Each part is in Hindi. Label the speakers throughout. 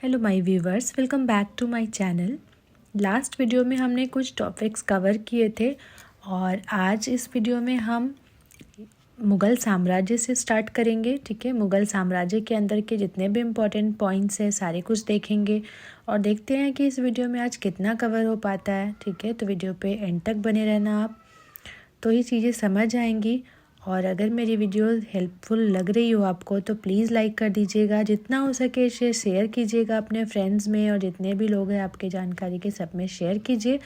Speaker 1: Hello my viewers, welcome back to my channel. Last video में हमने कुछ टॉपिक्स कवर किए थे और आज इस वीडियो में हम मुग़ल साम्राज्य से स्टार्ट करेंगे। ठीक है, मुग़ल साम्राज्य के अंदर के जितने भी इम्पोर्टेंट पॉइंट्स हैं सारे कुछ देखेंगे और देखते हैं कि इस वीडियो में आज कितना कवर हो पाता है। ठीक है, तो वीडियो पे एंड तक बने रहना आप, तो ये चीज़ें समझ आएंगी। और अगर मेरी वीडियो हेल्पफुल लग रही हो आपको तो प्लीज़ लाइक कर दीजिएगा, जितना हो सके इसे शेयर कीजिएगा अपने फ्रेंड्स में और जितने भी लोग हैं आपके जानकारी के सब में शेयर कीजिए,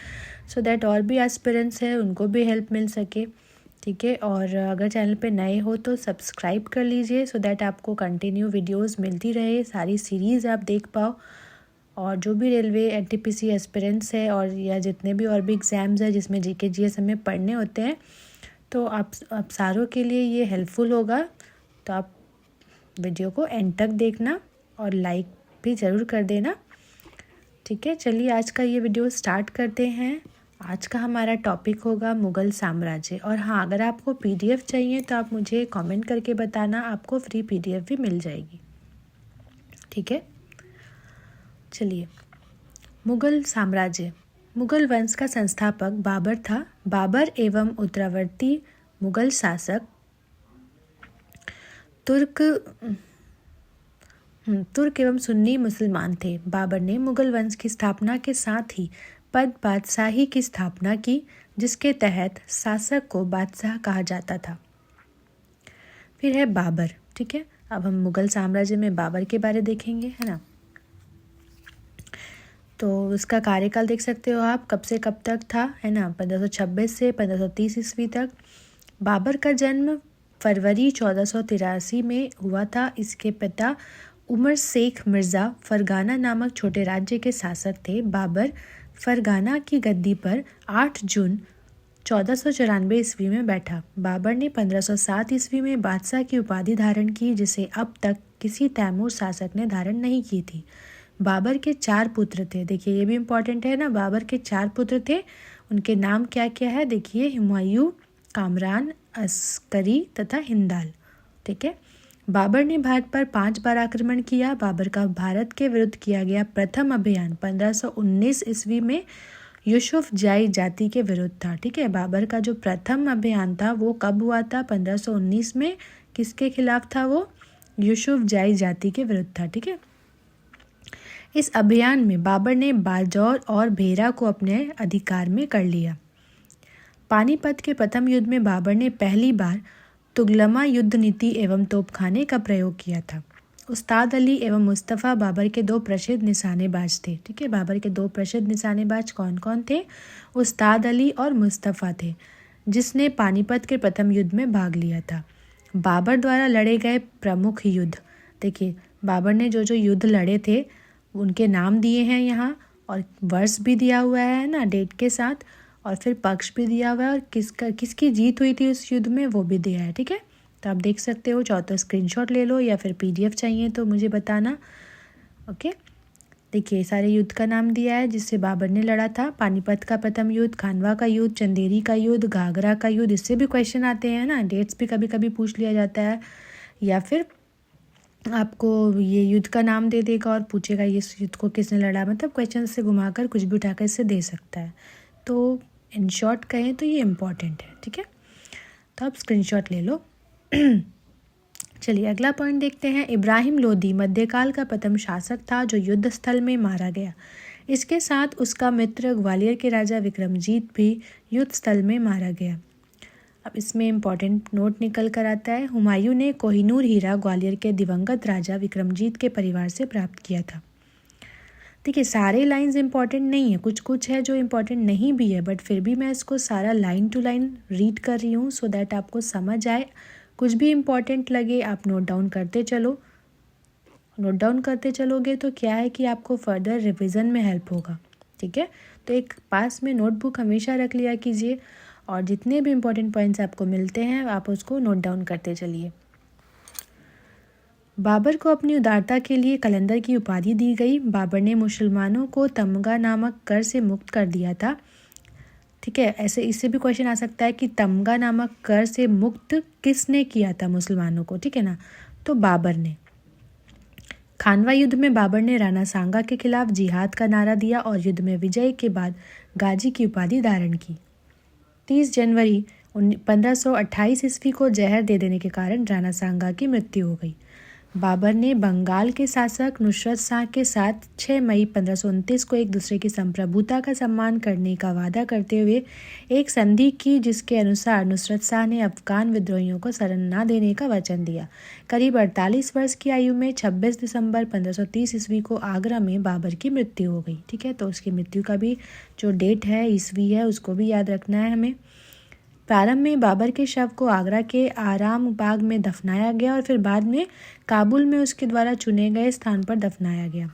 Speaker 1: सो दैट और भी एस्पिरेंट्स हैं उनको भी हेल्प मिल सके। ठीक है, और अगर चैनल पे नए हो तो सब्सक्राइब कर लीजिए सो दैट आपको कंटिन्यू वीडियोस मिलती रहे, सारी सीरीज़ आप देख पाओ। और जो भी रेलवे एनटीपीसी एस्पिरेंट्स है और या जितने भी और भी एग्ज़ाम्स हैं जिसमें जीके जीएस हमें पढ़ने होते हैं तो आप सारों के लिए ये हेल्पफुल होगा। तो आप वीडियो को एंड तक देखना और लाइक भी ज़रूर कर देना। ठीक है, चलिए आज का ये वीडियो स्टार्ट करते हैं। आज का हमारा टॉपिक होगा मुग़ल साम्राज्य। और हाँ, अगर आपको पीडीएफ चाहिए तो आप मुझे कमेंट करके बताना, आपको फ्री पीडीएफ भी मिल जाएगी। ठीक है, चलिए। मुग़ल साम्राज्य। मुग़ल वंश का संस्थापक बाबर था। बाबर एवं उत्तरावर्ती मुग़ल शासक तुर्क एवं सुन्नी मुसलमान थे। बाबर ने मुग़ल वंश की स्थापना के साथ ही पद बादशाही की स्थापना की, जिसके तहत शासक को बादशाह कहा जाता था। फिर है बाबर। ठीक है, अब हम मुग़ल साम्राज्य में बाबर के बारे देखेंगे, है ना। तो इसका कार्यकाल देख सकते हो आप, कब से कब तक था, है ना। 1526 से 1530 ईस्वी तक। बाबर का जन्म फरवरी 1483 में हुआ था। इसके पिता उमर शेख मिर्ज़ा फरगाना नामक छोटे राज्य के शासक थे। बाबर फरगाना की गद्दी पर 8 जून 1494 ईस्वी में बैठा। बाबर ने 1507 ईस्वी में बादशाह की उपाधि धारण की, जिसे अब तक किसी तैमूर शासक ने धारण नहीं की थी। बाबर के 4 पुत्र थे। देखिए, ये भी इम्पोर्टेंट है ना। बाबर के 4 पुत्र थे, उनके नाम क्या क्या है देखिए, हुमायूं, कामरान, अस्करी तथा हिंदाल। ठीक है, बाबर ने भारत पर 5 बार आक्रमण किया। बाबर का भारत के विरुद्ध किया गया प्रथम अभियान 1519 ईस्वी में यूसुफ जाई जाति के विरुद्ध था। ठीक है, बाबर का जो प्रथम अभियान था वो कब हुआ था? 1519 में। किसके खिलाफ था वो? यूसुफ जाई जाति के विरुद्ध था। ठीक है, इस अभियान में बाबर ने बाजौर और भेरा को अपने अधिकार में कर लिया। पानीपत के प्रथम युद्ध में बाबर ने पहली बार तुगलमा युद्ध नीति एवं तोपखाने का प्रयोग किया था। उस्ताद अली एवं मुस्तफ़ा बाबर के 2 प्रसिद्ध निशानेबाज थे। ठीक है, बाबर के 2 प्रसिद्ध निशानेबाज कौन कौन थे? उस्ताद अली और मुस्तफ़ा थे, जिसने पानीपत के प्रथम युद्ध में भाग लिया था। बाबर द्वारा लड़े गए प्रमुख युद्ध। देखिए, बाबर ने जो जो युद्ध लड़े थे उनके नाम दिए हैं यहाँ, और वर्ष भी दिया हुआ है ना, डेट के साथ, और फिर पक्ष भी दिया हुआ है और किसकी जीत हुई थी उस युद्ध में वो भी दिया है। ठीक है, तो आप देख सकते हो, चाहो तो स्क्रीनशॉट ले लो या फिर पीडीएफ चाहिए तो मुझे बताना। ओके, देखिए सारे युद्ध का नाम दिया है जिससे बाबर ने लड़ा था। पानीपत का प्रथम युद्ध, खानवा का युद्ध, चंदेरी का युद्ध, घाघरा का युद्ध। इससे भी क्वेश्चन आते हैं ना, डेट्स भी कभी कभी पूछ लिया जाता है, या फिर आपको ये युद्ध का नाम दे देगा और पूछेगा ये युद्ध को किसने लड़ा। मतलब क्वेश्चन से घुमाकर कुछ भी उठाकर इससे दे सकता है। तो इन शॉर्ट कहें तो ये इम्पॉर्टेंट है। ठीक है, तो आप स्क्रीनशॉट ले लो। चलिए अगला पॉइंट देखते हैं। इब्राहिम लोदी मध्यकाल का प्रथम शासक था जो युद्ध स्थल में मारा गया। इसके साथ उसका मित्र ग्वालियर के राजा विक्रमजीत भी युद्ध स्थल में मारा गया। अब इसमें इम्पॉर्टेंट नोट निकल कर आता है। हुमायूं ने कोहिनूर हीरा ग्वालियर के दिवंगत राजा विक्रमजीत के परिवार से प्राप्त किया था। देखिए, सारे लाइंस इंपॉर्टेंट नहीं है, कुछ कुछ है जो इम्पोर्टेंट नहीं भी है, बट फिर भी मैं इसको सारा लाइन टू लाइन रीड कर रही हूँ सो दैट आपको समझ आए। कुछ भी इम्पोर्टेंट लगे आप नोट डाउन करते चलो। नोट डाउन करते चलोगे तो क्या है कि आपको फर्दर रिविज़न में हेल्प होगा। ठीक है, तो एक पास में नोटबुक हमेशा रख लिया कीजिए और जितने भी इम्पोर्टेंट पॉइंट्स आपको मिलते हैं आप उसको नोट डाउन करते चलिए। बाबर को अपनी उदारता के लिए कलंदर की उपाधि दी गई। बाबर ने मुसलमानों को तमगा नामक कर से मुक्त कर दिया था। ठीक है, ऐसे इससे भी क्वेश्चन आ सकता है कि तमगा नामक कर से मुक्त किसने किया था मुसलमानों को? ठीक है ना, तो बाबर ने। खानवा युद्ध में बाबर ने राणा सांगा के खिलाफ जिहाद का नारा दिया और युद्ध में विजय के बाद गाजी की उपाधि धारण की। 30 जनवरी 1528 ईस्वी को जहर दे देने के कारण राणा सांगा की मृत्यु हो गई। बाबर ने बंगाल के शासक नुसरत शाह के साथ 6 मई 1529 को एक दूसरे की संप्रभुता का सम्मान करने का वादा करते हुए एक संधि की, जिसके अनुसार नुसरत शाह ने अफगान विद्रोहियों को शरण न देने का वचन दिया। करीब 48 वर्ष की आयु में 26 दिसंबर 1530 ईस्वी को आगरा में बाबर की मृत्यु हो गई। ठीक है, तो उसकी मृत्यु का भी जो डेट है, ईस्वी है, उसको भी याद रखना है हमें। प्रारंभ में बाबर के शव को आगरा के आराम बाग में दफनाया गया और फिर बाद में काबुल में उसके द्वारा चुने गए स्थान पर दफनाया गया।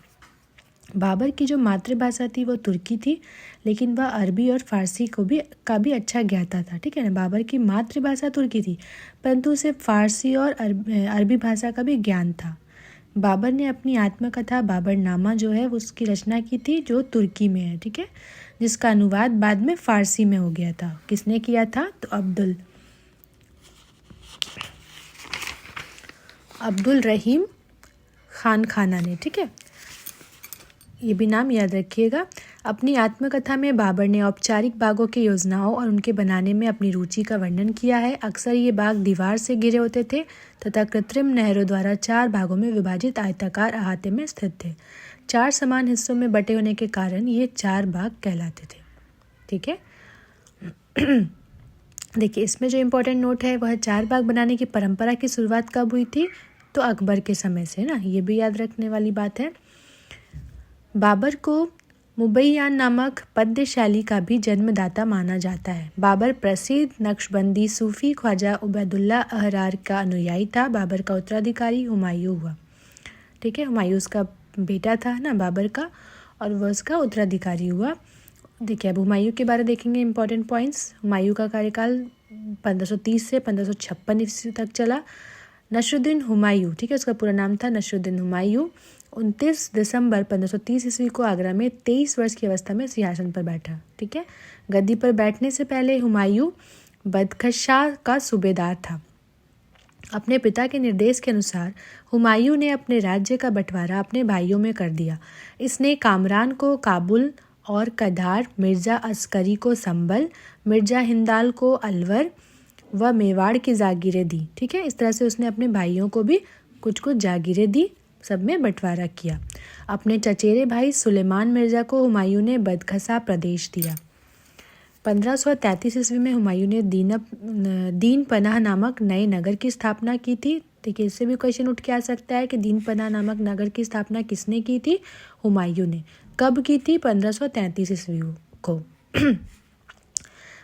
Speaker 1: बाबर की जो मातृभाषा थी वो तुर्की थी, लेकिन वह अरबी और फारसी का भी अच्छा ज्ञाता था। ठीक है ना, बाबर की मातृभाषा तुर्की थी, परंतु उसे फारसी और अरबी भाषा का भी ज्ञान था। बाबर ने अपनी आत्मकथा बाबरनामा जो है उसकी रचना की थी, जो तुर्की में है। ठीक है, जिसका अनुवाद बाद में फारसी में हो गया था। किसने किया था? तो अब्दुल रहीम खान खाना ने। ठीक है, ये भी नाम याद रखिएगा। अपनी आत्मकथा में बाबर ने औपचारिक बागों की योजनाओं और उनके बनाने में अपनी रुचि का वर्णन किया है। अक्सर ये बाग दीवार से घिरे होते थे तथा कृत्रिम नहरों द्वारा 4 भागों में विभाजित आयताकार अहाते में स्थित थे। 4 समान हिस्सों में बटे होने के कारण ये 4 बाग कहलाते थे। ठीक है, देखिए इसमें जो इम्पोर्टेंट नोट है वह 4 बाग बनाने की परंपरा की शुरुआत कब हुई थी? तो अकबर के समय से ना, ये भी याद रखने वाली बात है। बाबर को मुबैयान नामक पद्य शैली का भी जन्मदाता माना जाता है। बाबर प्रसिद्ध नक्शबंदी सूफी ख्वाजा उबैदुल्ला अहरार का अनुयायी था। बाबर का उत्तराधिकारी हुमायूं हुआ। ठीक है, हुमायूं उसका बेटा था ना बाबर का, और वह उसका उत्तराधिकारी हुआ। देखिए अब हुमायूं के बारे में देखेंगे इंपॉर्टेंट पॉइंट्स। हुमायूं का कार्यकाल 1530 से 1556 ईस्वी तक चला। नसरुद्दीन हुमायूं, ठीक है, उसका पूरा नाम था नसरुद्दीन हुमायूं, 29 दिसंबर 1530 ईस्वी को आगरा में 23 वर्ष की अवस्था में सिंहासन पर बैठा। ठीक है, गद्दी पर बैठने से पहले हुमायूं बदखशां का सूबेदार था। अपने पिता के निर्देश के अनुसार हुमायूं ने अपने राज्य का बंटवारा अपने भाइयों में कर दिया। इसने कामरान को काबुल और कधार, मिर्जा अस्करी को संबल, मिर्जा हिंदाल को अलवर व मेवाड़ की जागीरें दी। ठीक है, इस तरह से उसने अपने भाइयों को भी कुछ कुछ जागीरें दी, सब में बंटवारा किया। अपने चचेरे भाई सुलेमान मिर्जा को हुमायूं ने बदखसा प्रदेश दिया। 1533 ईस्वी में हुमायूं ने दीन पनाह नामक नए नगर की स्थापना की थी। देखिए इससे भी क्वेश्चन उठ के आ सकता है कि दीन पनाह नामक नगर की स्थापना किसने की थी? हुमायूं ने। कब की थी? 1533 ईस्वी को।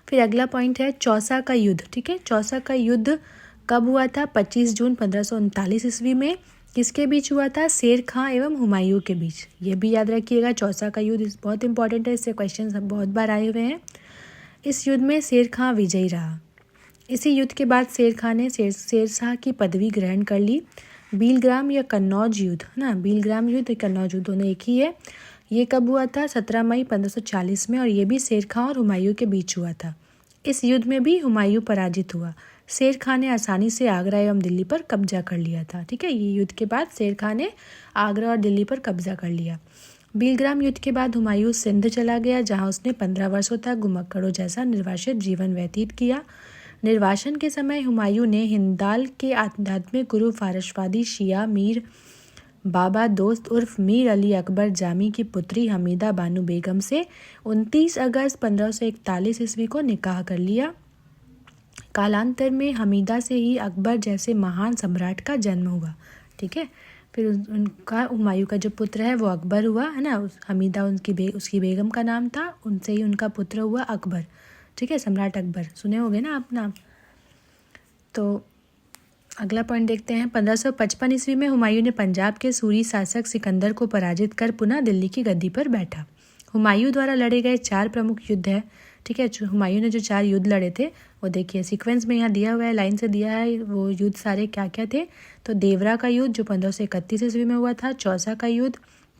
Speaker 1: फिर अगला पॉइंट है चौसा का युद्ध। ठीक है, चौसा का युद्ध कब हुआ था? 25 जून 1539 ईस्वी में। किसके बीच हुआ था? शेर खां एवं हुमायूं के बीच। ये भी याद रखिएगा, चौसा का युद्ध बहुत इंपॉर्टेंट है, इससे क्वेश्चन बहुत बार आए हुए हैं। इस युद्ध में शेर खां विजयी रहा। इसी युद्ध के बाद शेर खां ने शेरशाह की पदवी ग्रहण कर ली। बीलग्राम या कन्नौज युद्ध ना, बीलग्राम युद्ध कन्नौज युद्ध दोनों एक ही है। ये कब हुआ था? 17 मई 1540 में, और ये भी शेर खां और हुमायूं के बीच हुआ था। इस युद्ध में भी हुमायूं पराजित हुआ। शेर खां ने आसानी से आगरा एवं दिल्ली पर कब्जा कर लिया था। ठीक है, ये युद्ध के बाद शेर खां ने आगरा और दिल्ली पर कब्जा कर लिया। बीलग्राम युद्ध के बाद हुमायूं सिंध चला गया, जहां उसने 15 वर्षों तक घुमक्कड़ों जैसा निर्वासित जीवन व्यतीत किया। निर्वासन के समय हुमायूं ने हिंदाल के आध्यात्मिक गुरु फारसवादी शिया मीर बाबा दोस्त उर्फ मीर अली अकबर जामी की पुत्री हमीदा बानू बेगम से 29 अगस्त 1541 ईस्वी को निकाह कर लिया। कालांतर में हमीदा से ही अकबर जैसे महान सम्राट का जन्म हुआ। ठीक है, फिर उनका हुमायूं का जो पुत्र है वो अकबर हुआ, है ना। हमीदा उसकी बेगम का नाम था, उनसे ही उनका पुत्र हुआ अकबर। ठीक है, सम्राट अकबर सुने होंगे ना आप नाम। तो अगला पॉइंट देखते हैं। 1555 ईस्वी में हुमायूं ने पंजाब के सूरी शासक सिकंदर को पराजित कर पुनः दिल्ली की गद्दी पर बैठा। हुमायूं द्वारा लड़े गए 4 प्रमुख युद्ध है। ठीक है, हुमायूं ने जो 4 युद्ध लड़े थे वो देखिए सीक्वेंस में यहाँ दिया हुआ है, लाइन से दिया है। वो युद्ध सारे क्या क्या थे? तो देवरा का युद्ध जो 1531 ईस्वी में हुआ था, चौसा का युद्ध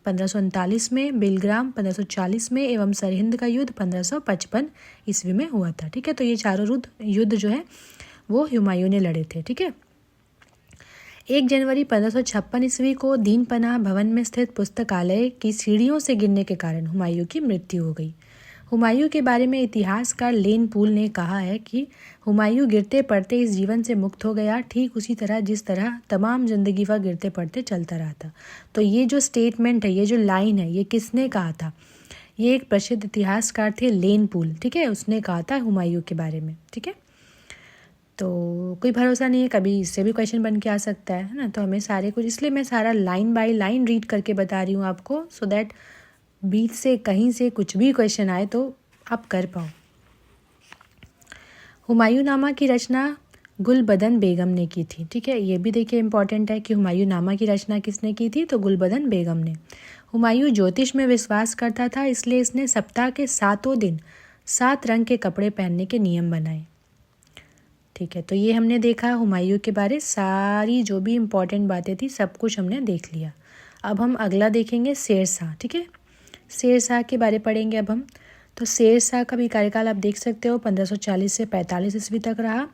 Speaker 1: 1539 में, बेलग्राम 1540 में एवं सरहिंद का युद्ध 1555 ईस्वी में हुआ था। ठीक है, तो ये चारों युद्ध जो है वो हुमायूं ने लड़े थे। ठीक है, 1 जनवरी 1556 ईस्वी को दीन पनाह भवन में स्थित पुस्तकालय की सीढ़ियों से गिरने के कारण हुमायूं की मृत्यु हो गई। हुमायूं के बारे में इतिहासकार लेन पूल ने कहा है कि हुमायूं गिरते पड़ते इस जीवन से मुक्त हो गया, ठीक उसी तरह जिस तरह तमाम जिंदगी वह गिरते पड़ते चलता रहा था। तो ये जो स्टेटमेंट है, ये जो लाइन है, ये किसने कहा था? ये एक प्रसिद्ध इतिहासकार थे लेन पूल, ठीक है, उसने कहा था हुमायूं के बारे में, ठीक है। तो कोई भरोसा नहीं है, कभी इससे भी क्वेश्चन बन के आ सकता है ना। तो हमें सारे कुछ, इसलिए मैं सारा लाइन बाय लाइन रीड करके बता रही हूँ आपको, सो दैट बीच से कहीं से कुछ भी क्वेश्चन आए तो आप कर पाओ। हुमायूं नामा की रचना गुलबदन बेगम ने की थी, ठीक है। ये भी देखिए इंपॉर्टेंट है कि हुमायूं नामा की रचना किसने की थी, तो गुलबदन बेगम ने। हुमायूं ज्योतिष में विश्वास करता था, इसलिए इसने सप्ताह के 7 दिन 7 रंग के कपड़े पहनने के नियम बनाए, ठीक है। तो ये हमने देखा हुमायूं के बारे, सारी जो भी इम्पोर्टेंट बातें थी सब कुछ हमने देख लिया। अब हम अगला देखेंगे शेरशाह, ठीक है। शेरशाह के बारे पढ़ेंगे अब हम। तो शेरशाह का भी कार्यकाल आप देख सकते हो 1540 से 45 ईस्वी तक रहा,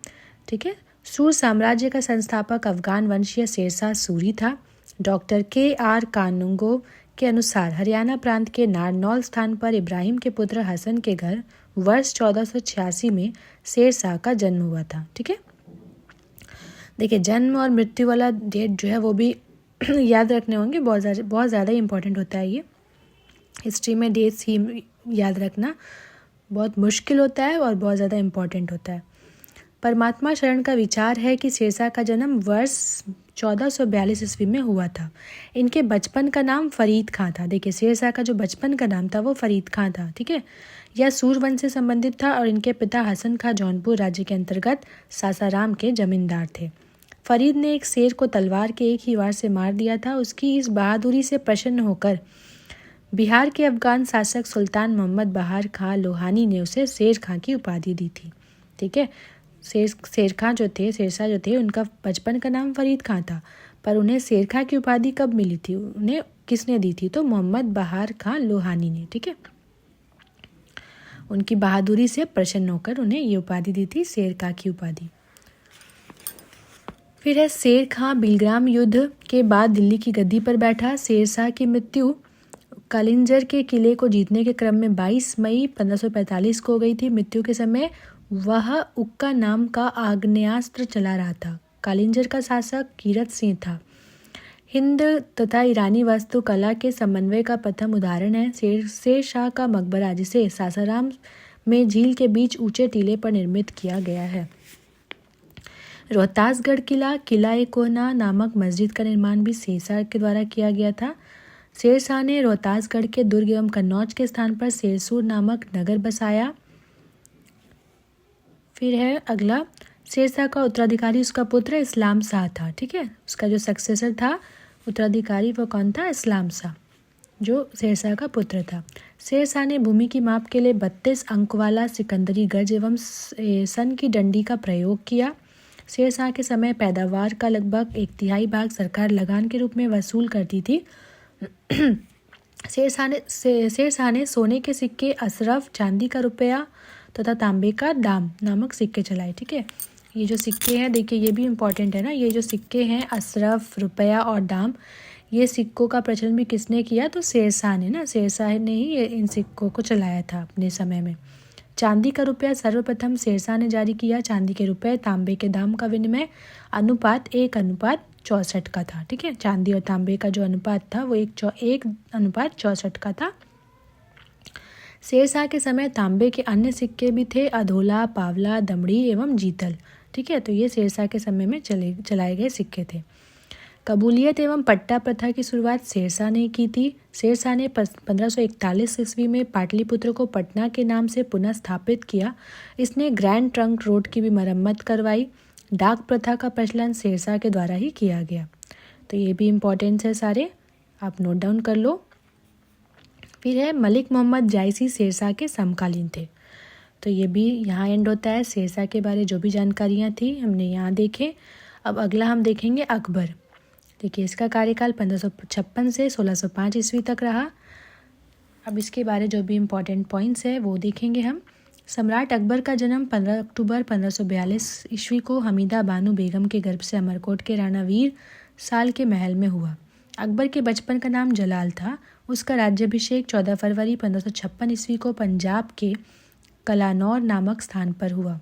Speaker 1: ठीक है। सूर साम्राज्य का संस्थापक अफगान वंशीय शेरशाह सूरी था। डॉक्टर KR कानूंगो के अनुसार हरियाणा प्रांत के नारनौल स्थान पर इब्राहिम के पुत्र हसन के घर वर्ष 1486 में शेरशाह का जन्म हुआ था, ठीक है। देखिए जन्म और मृत्यु वाला डेट जो है वो भी याद रखने होंगे, बहुत ज़्यादा इंपॉर्टेंट होता है ये। हिस्ट्री में डेट्स ही याद रखना बहुत मुश्किल होता है और बहुत ज़्यादा इम्पॉर्टेंट होता है। परमात्मा शरण का विचार है कि शेरशाह का जन्म वर्ष 1442 ईस्वी में हुआ था। इनके बचपन का नाम फरीद खां था। देखिए शेरशाह का जो बचपन का नाम था वो फरीद खां था, ठीक है। यह सूरवंश से संबंधित था और इनके पिता हसन खां जौनपुर राज्य के अंतर्गत सासाराम के जमींदार थे। फरीद ने एक शेर को तलवार के एक ही वार से मार दिया था। उसकी इस बहादुरी से प्रसन्न होकर बिहार के अफगान शासक सुल्तान मोहम्मद बहार खां लोहानी ने उसे शेर खां की उपाधि दी थी, ठीक है। शेरशाह जो थे उनका बचपन का नाम फरीद खां था, पर उन्हें शेर खां की उपाधि कब मिली थी, उन्हें किसने दी थी, तो मोहम्मद बहार खां लोहानी ने, ठीक है। उनकी बहादुरी से प्रसन्न होकर उन्हें ये उपाधि दी थी, शेर खां की उपाधि। फिर है शेर खां बिलग्राम युद्ध के बाद दिल्ली की गद्दी पर बैठा। शेरशाह की मृत्यु कालिंजर के किले को जीतने के क्रम में 22 मई 1545 को हो गई थी। मृत्यु के समय वह उक्का नाम का आग्नेयास्त्र चला रहा था। कालिंजर का शासक कीरत सिंह था। हिंद तथा ईरानी वास्तुकला के समन्वय का प्रथम उदाहरण है शेरशाह का मकबरा, जिसे सासाराम में झील के बीच ऊंचे टीले पर निर्मित किया गया है। रोहतासगढ़ किला-ए-कोहना नामक मस्जिद का निर्माण भी शेरशाह के द्वारा किया गया था। शेरशाह ने रोहतासगढ़ के दुर्ग एवं कन्नौज के स्थान पर शेरसूर नामक नगर बसाया। फिर है अगला, शेरशाह का उत्तराधिकारी उसका पुत्र इस्लाम शाह था, ठीक है। उसका जो सक्सेसर था उत्तराधिकारी वो कौन था, इस्लाम शाह, जो शेरशाह का पुत्र था। शेरशाह ने भूमि की माप के लिए 32 अंक वाला सिकंदरी गज एवं सन की डंडी का प्रयोग किया। शेरशाह के समय पैदावार का लगभग 1/3 भाग सरकार लगान के रूप में वसूल करती थी। शेरशाह ने सोने के सिक्के, अशरफ, चांदी का रुपया तथा तांबे का दाम नामक सिक्के चलाए, ठीक है। ये जो सिक्के हैं देखिए ये भी इम्पॉर्टेंट है ना, ये जो सिक्के हैं अशरफ, रुपया और दाम, ये सिक्कों का प्रचलन भी किसने किया, तो शेरशाह ने ना, शेरशाह ने ही इन सिक्कों को चलाया था अपने समय में। चांदी का रुपया सर्वप्रथम शेरशाह ने जारी किया। चांदी के रुपये तांबे के दाम का विनिमय अनुपात 1:64 का था, ठीक है। चांदी और तांबे का जो अनुपात था वो 1:64 का था। शेरशाह के समय तांबे के अन्य सिक्के भी थे, अधोला, पावला, दमड़ी एवं जीतल, ठीक है। तो ये शेरशाह के समय में चलाए गए सिक्के थे। कबूलियत एवं पट्टा प्रथा की शुरुआत शेरशाह ने की थी। शेरशाह ने 1541 ईस्वी में पाटलिपुत्र को पटना के नाम से पुनः स्थापित किया। इसने ग्रैंड ट्रंक रोड की भी मरम्मत करवाई। डाक प्रथा का प्रचलन शेरशाह के द्वारा ही किया गया। तो ये भी इम्पोर्टेंट है, सारे आप नोट डाउन कर लो। फिर है मलिक मोहम्मद जायसी शेरशाह के समकालीन थे। तो ये भी यहाँ एंड होता है। शेरशाह के बारे जो भी जानकारियाँ थी हमने यहाँ देखे। अब अगला हम देखेंगे अकबर। देखिए इसका कार्यकाल 1556 से 1605 ईस्वी तक रहा। अब इसके बारे जो भी इम्पोर्टेंट पॉइंट्स है वो देखेंगे हम। सम्राट अकबर का जन्म 15 अक्टूबर 1542 ईस्वी को हमीदा बानो बेगम के गर्भ से अमरकोट के राणा वीर साल के महल में हुआ। अकबर के बचपन का नाम जलाल था। उसका राज्याभिषेक 14 फरवरी 1556 ईस्वी को पंजाब के कलानौर नामक स्थान पर हुआ।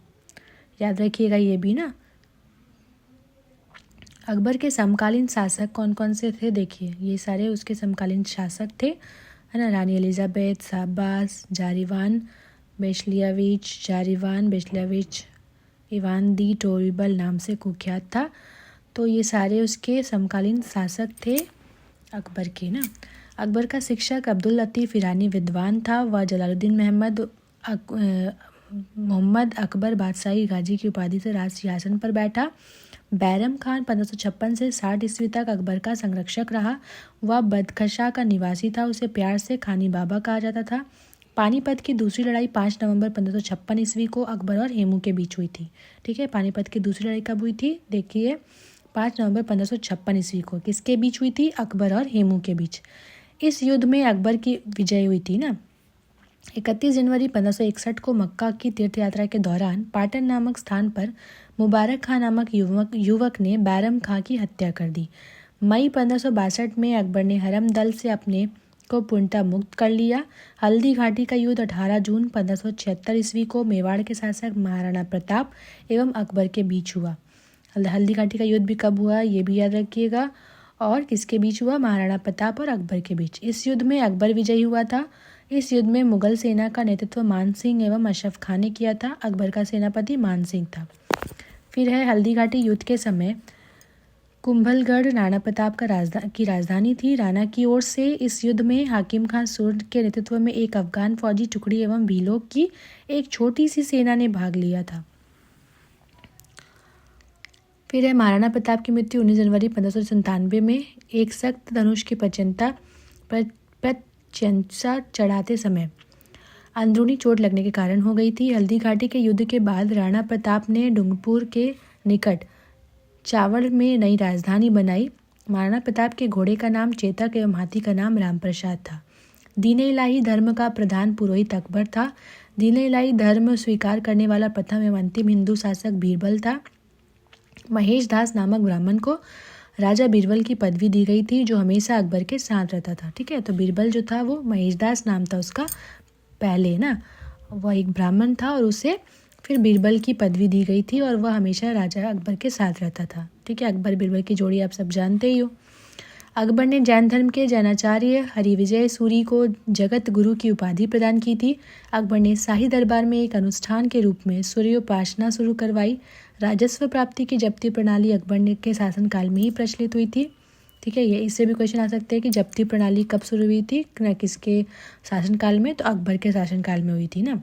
Speaker 1: याद रखिएगा ये भी ना। अकबर के समकालीन शासक कौन कौन से थे, देखिए ये सारे उसके समकालीन शासक थे, है ना। रानी एलिजाबेथ, शाहबाज, जारीवान बेशलियाविच इवान दी टोरिबल नाम से कुख्यात था। तो ये सारे उसके समकालीन शासक थे अकबर के ना। अकबर का शिक्षक अब्दुल लतीफ़ ईरानी विद्वान था। वह जलालुद्दीन मोहम्मद अकबर बादशाही गाजी की उपाधि से राज सिंहासन पर बैठा। बैरम खान 1556 से 60 ईस्वी तक अकबर का संरक्षक रहा। वह बदखशा का निवासी था। उसे प्यार से खानी बाबा कहा जाता था। पानीपत की दूसरी लड़ाई 5 नवंबर 1556 ईस्वी को अकबर और हेमू के बीच हुई थी। ठीक है, पानीपत की दूसरी लड़ाई कब हुई थी, देखिए 5 नवंबर 1556 ईस्वी को। किसके बीच हुई थी, अकबर और हेमू के बीच। इस युद्ध में अकबर की विजय हुई थी ना। 31 जनवरी 1561 को मक्का की तीर्थ यात्रा के दौरान पाटन नामक स्थान पर मुबारक खां नामक युवक ने बैरम खां की हत्या कर दी। मई 1562 में अकबर ने हरम दल से अपने को पूर्णतः मुक्त कर लिया। हल्दी घाटी का युद्ध 18 जून 1576 ईस्वी को मेवाड़ के शासक महाराणा प्रताप एवं अकबर के बीच हुआ। हल्दी घाटी का युद्ध भी कब हुआ ये भी याद रखिएगा, और किसके बीच हुआ, महाराणा प्रताप और अकबर के बीच। इस युद्ध में अकबर विजयी हुआ था। इस युद्ध में मुगल सेना का नेतृत्व मान सिंह एवं अशरफ खान ने किया था। अकबर का सेनापति मान सिंह था। फिर है हल्दी घाटी युद्ध के समय कुंभलगढ़ राणा प्रताप की राजधानी थी। राणा की ओर से इस युद्ध में हाकिम खान सूर्य के नेतृत्व में एक अफगान फौजी टुकड़ी एवं भीलों की एक छोटी सी सेना ने भाग लिया था। फिर है महाराणा प्रताप की मृत्यु 19 जनवरी 1597 में एक सख्त धनुष की प्रत्यंचा चढ़ाते समय अंदरूनी चोट लगने के कारण हो गई थी। हल्दी घाटी के युद्ध के बाद राणा प्रताप ने डूंगरपुर के निकट चावड़ में नई राजधानी बनाई। महाराणा प्रताप के घोड़े का नाम चेतक एवं हाथी का नाम रामप्रसाद था। दीन इलाही धर्म का प्रधान पुरोहित अकबर था। दीन इलाही धर्म स्वीकार करने वाला प्रथम एवं अंतिम हिंदू शासक बीरबल था। महेश दास नामक ब्राह्मण को राजा बीरबल की पदवी दी गई थी, जो हमेशा अकबर के साथ रहता था। ठीक है, तो बीरबल जो था वो महेश दास नाम था उसका पहले ना, वह एक ब्राह्मण था और उसे फिर बीरबल की पदवी दी गई थी और वह हमेशा राजा अकबर के साथ रहता था। ठीक है, अकबर बीरबल की जोड़ी आप सब जानते ही हो। अकबर ने जैन धर्म के जैनाचार्य हरिविजय सूरी को जगत गुरु की उपाधि प्रदान की थी। अकबर ने शाही दरबार में एक अनुष्ठान के रूप में सूर्योपासना शुरू करवाई। राजस्व प्राप्ति की जब्ती प्रणाली अकबर ने के शासनकाल में ही प्रचलित हुई थी। ठीक है, ये इससे भी क्वेश्चन आ सकते हैं कि जब्ती प्रणाली कब शुरू हुई थी, ना किसके शासनकाल में, तो अकबर के शासनकाल में हुई थी ना।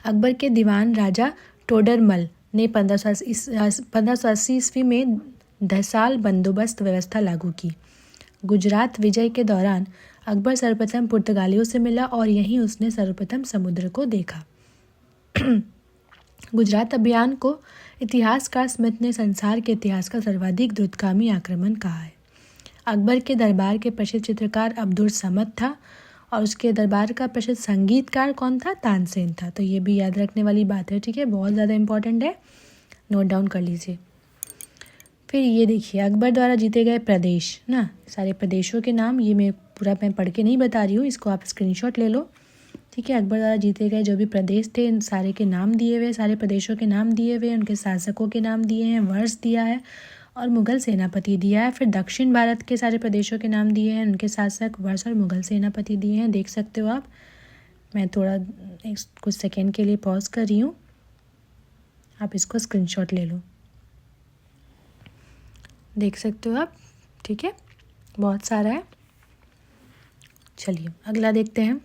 Speaker 1: अकबर के दीवान राजा टोडरमल ने 1580 ईस्वी में धसाल बंदोबस्त व्यवस्था लागू की। गुजरात विजय के दौरान अकबर सर्वप्रथम पुर्तगालियों से मिला और यहीं उसने सर्वप्रथम समुद्र को देखा। गुजरात अभियान को इतिहासकार स्मिथ ने संसार के इतिहास का सर्वाधिक द्रुतगामी आक्रमण कहा है। अकबर के दरबार के प्रसिद्ध चित्रकार अब्दुल समद था और उसके दरबार का प्रसिद्ध संगीतकार कौन था, तानसेन था। तो ये भी याद रखने वाली बात है। ठीक है, बहुत ज़्यादा इंपॉर्टेंट है, नोट डाउन कर लीजिए। फिर ये देखिए अकबर द्वारा जीते गए प्रदेश ना, सारे प्रदेशों के नाम, ये मैं पढ़ के नहीं बता रही हूँ, इसको आप स्क्रीनशॉट ले लो। ठीक है, अकबर द्वारा जीते गए जो भी प्रदेश थे इन सारे के नाम दिए हुए, सारे प्रदेशों के नाम दिए हुए, उनके शासकों के नाम दिए हैं, वर्ष दिया है और मुगल सेनापति दिया है। फिर दक्षिण भारत के सारे प्रदेशों के नाम दिए हैं, उनके शासक, वर्ष और मुगल सेनापति दिए हैं। देख सकते हो आप, मैं थोड़ा कुछ सेकेंड के लिए पॉज कर रही हूँ, आप इसको स्क्रीनशॉट ले लो, देख सकते हो आप। ठीक है, बहुत सारा है। चलिए अगला देखते हैं।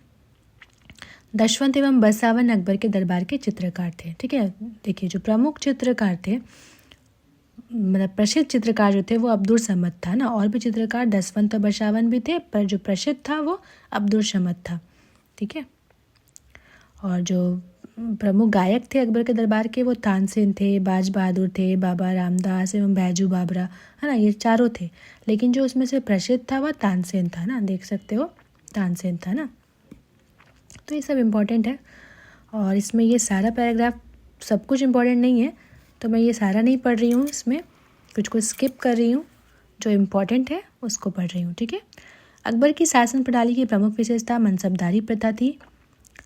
Speaker 1: दशवंत एवं बसावन अकबर के दरबार के चित्रकार थे। ठीक है, देखिए जो प्रमुख चित्रकार थे, मतलब प्रसिद्ध चित्रकार जो थे वो अब्दुल समद था ना, और भी चित्रकार दशवंत और बसावन भी थे, पर जो प्रसिद्ध था वो अब्दुल समद था। ठीक है, और जो प्रमुख गायक थे अकबर के दरबार के वो तानसेन थे, बाज बहादुर थे, बाबा रामदास एवं बैजू बाबरा, है ना, ये चारों थे। लेकिन जो उसमें से प्रसिद्ध था वह तानसेन था ना, देख सकते हो तानसेन था ना। तो ये सब इम्पोर्टेंट है और इसमें ये सारा पैराग्राफ सब कुछ इम्पोर्टेंट नहीं है, तो मैं ये सारा नहीं पढ़ रही हूँ, इसमें कुछ स्किप कर रही हूँ। जो इम्पोर्टेंट है उसको पढ़ रही हूँ, ठीक है। अकबर की शासन प्रणाली की प्रमुख विशेषता मनसबदारी प्रथा थी।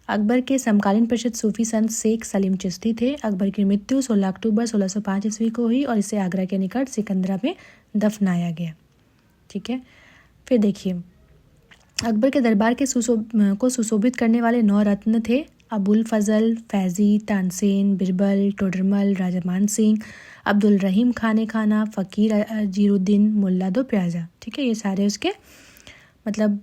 Speaker 1: अकबर के समकालीन प्रसिद्ध सूफी संत शेख सलीम चिश्ती थे। अकबर की मृत्यु 16 अक्टूबर 1605 ईस्वी को हुई और इसे आगरा के निकट सिकंदरा में दफनाया गया, ठीक है। फिर देखिए, अकबर के दरबार के को सुशोभित करने वाले 9 रत्न थे। अबुल फजल, फैजी, तानसेन, बिरबल, टोडरमल, राजमान सिंह, अब्दुल रहीम खाने खाना, फ़कीर अजीरुद्दीन, मुल्ला दो प्याजा, ठीक है। ये सारे उसके मतलब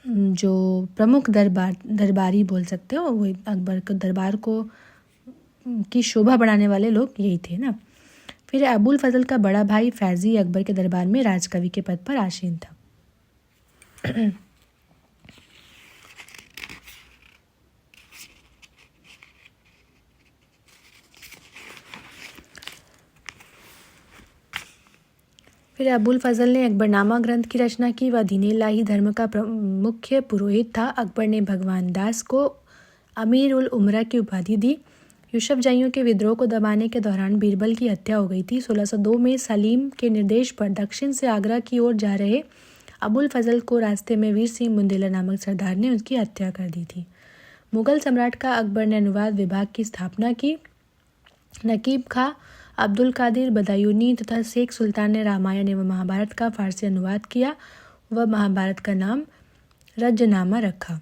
Speaker 1: जो प्रमुख दरबारी बोल सकते हो, वो अकबर के दरबार को की शोभा बढ़ाने वाले लोग यही थे ना। फिर अबुल फजल का बड़ा भाई फैजी अकबर के दरबार में राजकवि के पद पर आसीन था। फिर अबुल फजल ने अकबरनामा ग्रंथ की रचना की। वह दीन इलाही धर्म का मुख्य पुरोहित था। अकबर ने भगवान दास को अमीर उल उमरा की उपाधि दी। यूसुफजाइयों के विद्रोह को दबाने के दौरान बीरबल की हत्या हो गई थी। 1602 में सलीम के निर्देश पर दक्षिण से आगरा की ओर जा रहे अबुल फजल को रास्ते में वीर सिंह बुंदेला नामक सरदार ने उसकी हत्या कर दी थी। मुगल सम्राट का अकबर ने अनुवाद विभाग की स्थापना की। नकीब खां, अब्दुल कादिर बदायूनी तथा शेख सुल्तान ने रामायण एवं महाभारत का फारसी अनुवाद किया। वह महाभारत का नाम रजनामा रखा,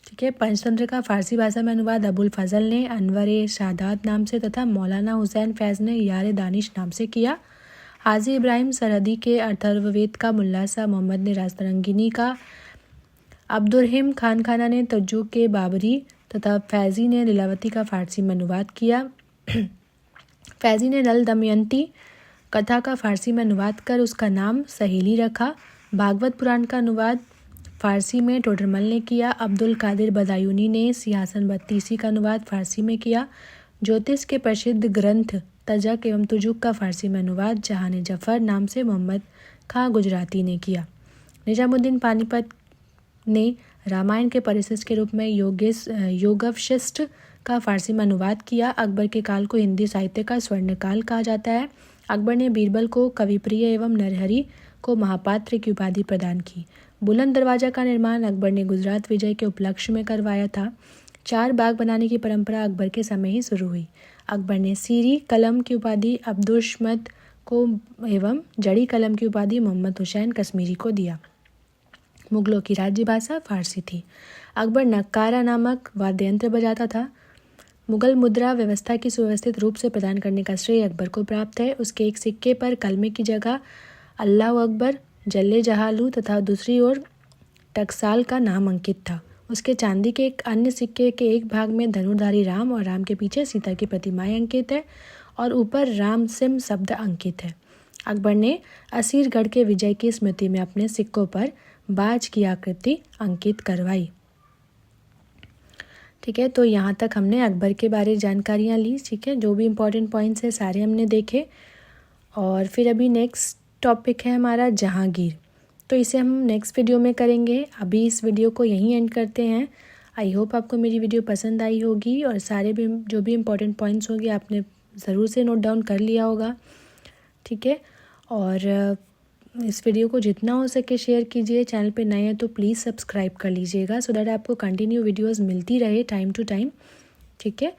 Speaker 1: ठीक है। पंचतंत्र का फारसी भाषा में अनुवाद अबुल फजल ने अनवर शादात नाम से तथा मौलाना हुसैन फैज़ ने यार दानिश नाम से किया। हाजी इब्राहिम सरहदी के अथर्ववेद का, मुल्ला शाह मोहम्मद ने राजतरंगिनी का, अब्दुर्रहीम खान खाना ने तज्जु के बाबरी तथा फैज़ी ने लीलावती का फारसी में अनुवाद किया। फैज़ी ने नल दमयंती कथा का फारसी में अनुवाद कर उसका नाम सहेली रखा। भागवत पुराण का अनुवाद फारसी में टोडरमल ने किया। अब्दुल कादिर बदायूनी ने सिंहासन बत्तीसी का अनुवाद फारसी में किया। ज्योतिष के प्रसिद्ध ग्रंथ तजक एवं तुजुक का फारसी में अनुवाद जहान जफर नाम से मोहम्मद खां गुजराती ने किया। निजामुद्दीन पानीपत ने रामायण के परिशिष्ट के रूप में योगवशिष्ट का फारसी में अनुवाद किया। अकबर के काल को हिंदी साहित्य का स्वर्ण काल कहा जाता है। अकबर ने बीरबल को कविप्रिय एवं नरहरि को महापात्र की उपाधि प्रदान की। बुलंद दरवाजा का निर्माण अकबर ने गुजरात विजय के उपलक्ष्य में करवाया था। 4 बाग बनाने की परंपरा अकबर के समय ही शुरू हुई। अकबर ने सीरी कलम की उपाधि अब्दुशमत को एवं जड़ी कलम की उपाधि मोहम्मद हुसैन कश्मीरी को दिया। मुगलों की राज्य भाषा फारसी थी। अकबर नक्कारा नामक वाद्य यंत्र बजाता था। मुगल मुद्रा व्यवस्था की सुव्यवस्थित रूप से प्रदान करने का श्रेय अकबर को प्राप्त है। उसके एक सिक्के पर कलमे की जगह अल्लाह अकबर, जल्ले जहालू तथा दूसरी ओर टकसाल का नाम अंकित था। उसके चांदी के एक अन्य सिक्के के एक भाग में धनुर्धारी राम और राम के पीछे सीता की प्रतिमाएं अंकित है और ऊपर राम सिम शब्द अंकित है। अकबर ने असीरगढ़ के विजय की स्मृति में अपने सिक्कों पर बाज की आकृति अंकित करवाई, ठीक है। तो यहाँ तक हमने अकबर के बारे जानकारियाँ ली, ठीक है। जो भी इम्पोर्टेंट पॉइंट्स है सारे हमने देखे। और फिर अभी नेक्स्ट टॉपिक है हमारा जहांगीर, तो इसे हम नेक्स्ट वीडियो में करेंगे। अभी इस वीडियो को यहीं एंड करते हैं। आई होप आपको मेरी वीडियो पसंद आई होगी और सारे भी जो भी इम्पोर्टेंट पॉइंट्स होंगे आपने ज़रूर से नोट डाउन कर लिया होगा, ठीक है। और इस वीडियो को जितना हो सके शेयर कीजिए। चैनल पे नए हैं तो प्लीज़ सब्सक्राइब कर लीजिएगा सो दैट आपको कंटिन्यू वीडियोस मिलती रहे टाइम टू टाइम, ठीक है।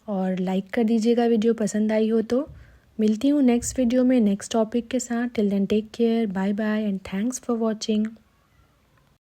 Speaker 1: और लाइक कर दीजिएगा वीडियो पसंद आई हो तो। मिलती हूँ नेक्स्ट वीडियो में नेक्स्ट टॉपिक के साथ। Till then take care, bye bye and thanks for watching.